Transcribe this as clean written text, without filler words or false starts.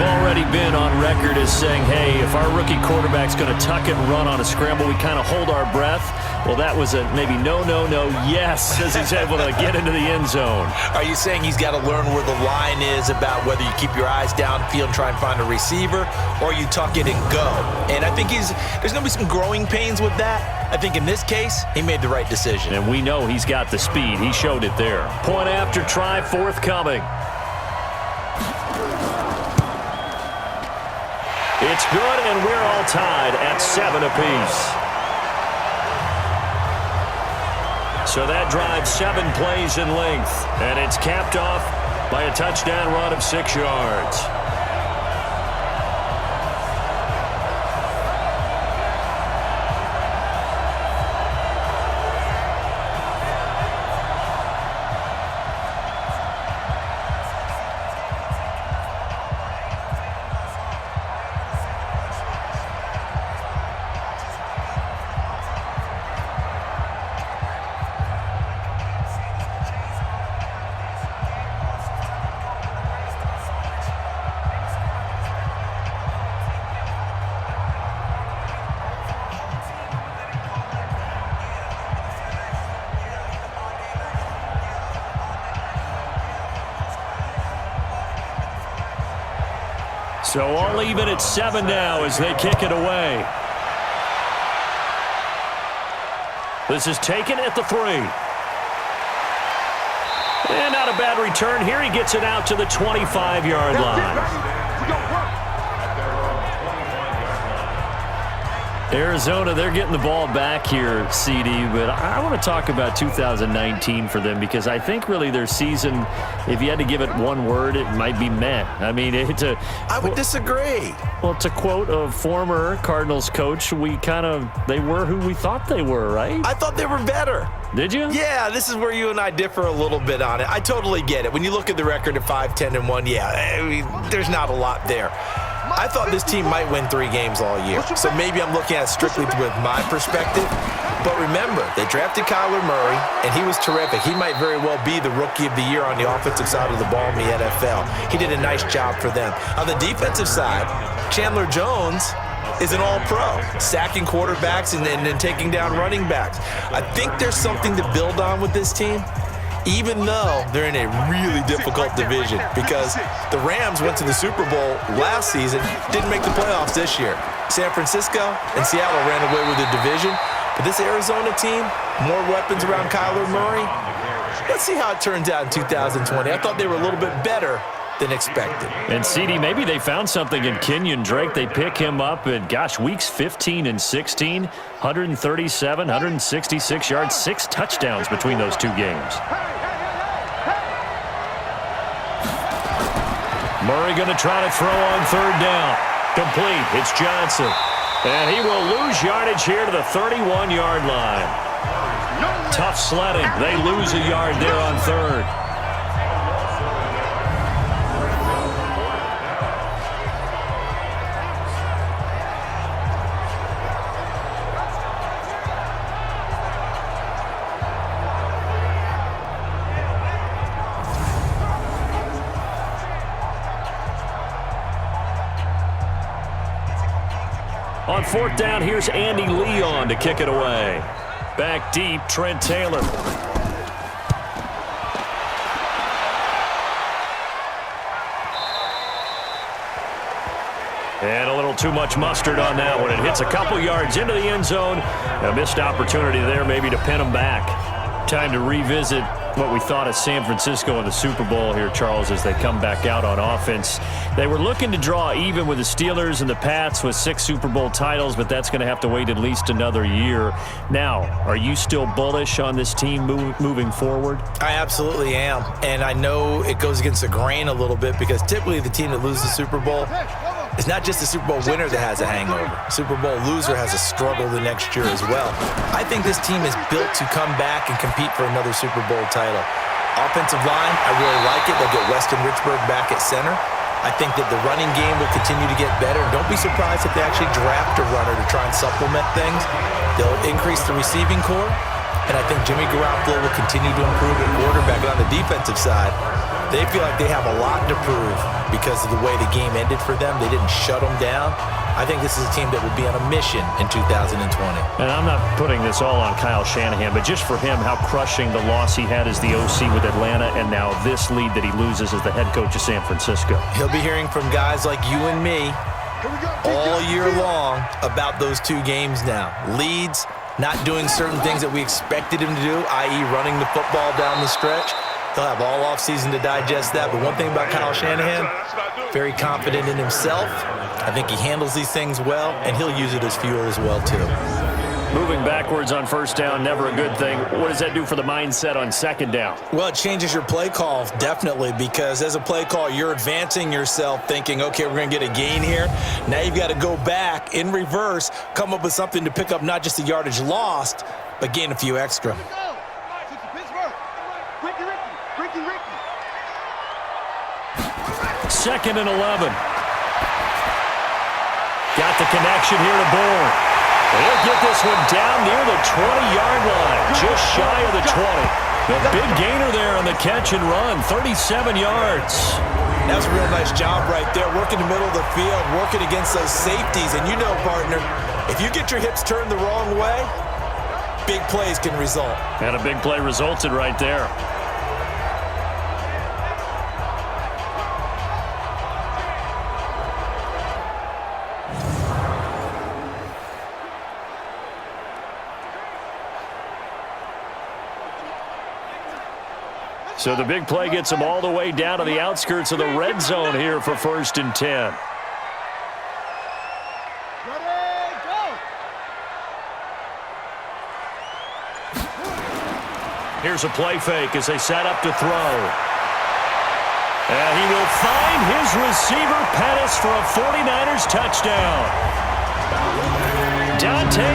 they've already been on record as saying, hey, if our rookie quarterback's going to tuck it and run on a scramble, we kind of hold our breath. Well, that was a maybe no, yes, as he's able to get into the end zone. Are you saying he's got to learn where the line is about whether you keep your eyes downfield and try and find a receiver, or you tuck it and go? And I think there's going to be some growing pains with that. I think in this case, he made the right decision. And we know he's got the speed. He showed it there. Point after try forthcoming. It's good, and we're all tied at 7 apiece. So that drives 7 plays in length, and it's capped off by a touchdown run of 6 yards. So all even at 7 now as they kick it away. This is taken at the 3. And not a bad return here. He gets it out to the 25-yard line. Arizona, they're getting the ball back here, CD, but I want to talk about 2019 for them because I think really their season, if you had to give it one word, it might be meh. I mean, I would disagree. Well, to quote a former Cardinals coach, they were who we thought they were, right? I thought they were better. Did you? Yeah, this is where you and I differ a little bit on it. I totally get it. When you look at the record of 5-10-1, I mean, there's not a lot there. I thought this team might win 3 games all year. So maybe I'm looking at it strictly with my perspective. But remember, they drafted Kyler Murray, and he was terrific. He might very well be the rookie of the year on the offensive side of the ball in the NFL. He did a nice job for them. On the defensive side, Chandler Jones is an all-pro, sacking quarterbacks and taking down running backs. I think there's something to build on with this team, even though they're in a really difficult division because the Rams went to the Super Bowl last season, didn't make the playoffs this year. San Francisco and Seattle ran away with the division. But this Arizona team, more weapons around Kyler Murray. Let's see how it turns out in 2020. I thought they were a little bit better than expected. And CD, maybe they found something in Kenyon Drake. They pick him up in, weeks 15 and 16, 137, 166 yards, 6 touchdowns between those 2 games. Murray going to try to throw on 3rd down. Complete. It's Johnson. And he will lose yardage here to the 31-yard line. Tough sledding. They lose a yard there on 3rd. On 4th down, here's Andy Leon to kick it away. Back deep, Trent Taylor. And a little too much mustard on that one. It hits a couple yards into the end zone. A missed opportunity there maybe to pin them back. Time to revisit what we thought of San Francisco in the Super Bowl here, Charles, as they come back out on offense. They were looking to draw even with the Steelers and the Pats with 6 Super Bowl titles, but that's going to have to wait at least another year. Now, are you still bullish on this team moving forward? I absolutely am, and I know it goes against the grain a little bit because typically the team that loses the Super Bowl, it's not just the Super Bowl winner that has a hangover. Super Bowl loser has a struggle the next year as well. I think this team is built to come back and compete for another Super Bowl title. Offensive line, I really like it. They'll get Weston Richburg back at center. I think that the running game will continue to get better. Don't be surprised if they actually draft a runner to try and supplement things. They'll increase the receiving core. and I think Jimmy Garoppolo will continue to improve at quarterback. And on the defensive side, they feel like they have a lot to prove because of the way the game ended for them. They didn't shut them down. I think this is a team that will be on a mission in 2020. And I'm not putting this all on Kyle Shanahan, but just for him, how crushing the loss he had as the OC with Atlanta, and now this lead that he loses as the head coach of San Francisco. He'll be hearing from guys like you and me all year long about those two games now. Leads, not doing certain things that we expected him to do, i.e. running the football down the stretch. He'll have all offseason to digest that. But one thing about Kyle Shanahan, very confident in himself. I think he handles these things well, and he'll use it as fuel as well, too. Moving backwards on first down, never a good thing. What does that do for the mindset on second down? Well, it changes your play call, definitely, because as a play call, you're advancing yourself thinking, okay, we're going to get a gain here. Now you've got to go back in reverse, come up with something to pick up not just the yardage lost, but gain a few extra. Second and 11. Got the connection here to Bourne. He'll get this one down near the 20-yard line, just shy of the 20. The big gainer there on the catch and run, 37 yards. That's a real nice job right there, working the middle of the field, working against those safeties. And you know, partner, if you get your hips turned the wrong way, big plays can result. And a big play resulted right there. So the big play gets them all the way down to the outskirts of the red zone here for 1st and 10. Here's a play fake as they set up to throw. And he will find his receiver, Pettis, for a 49ers touchdown. Dante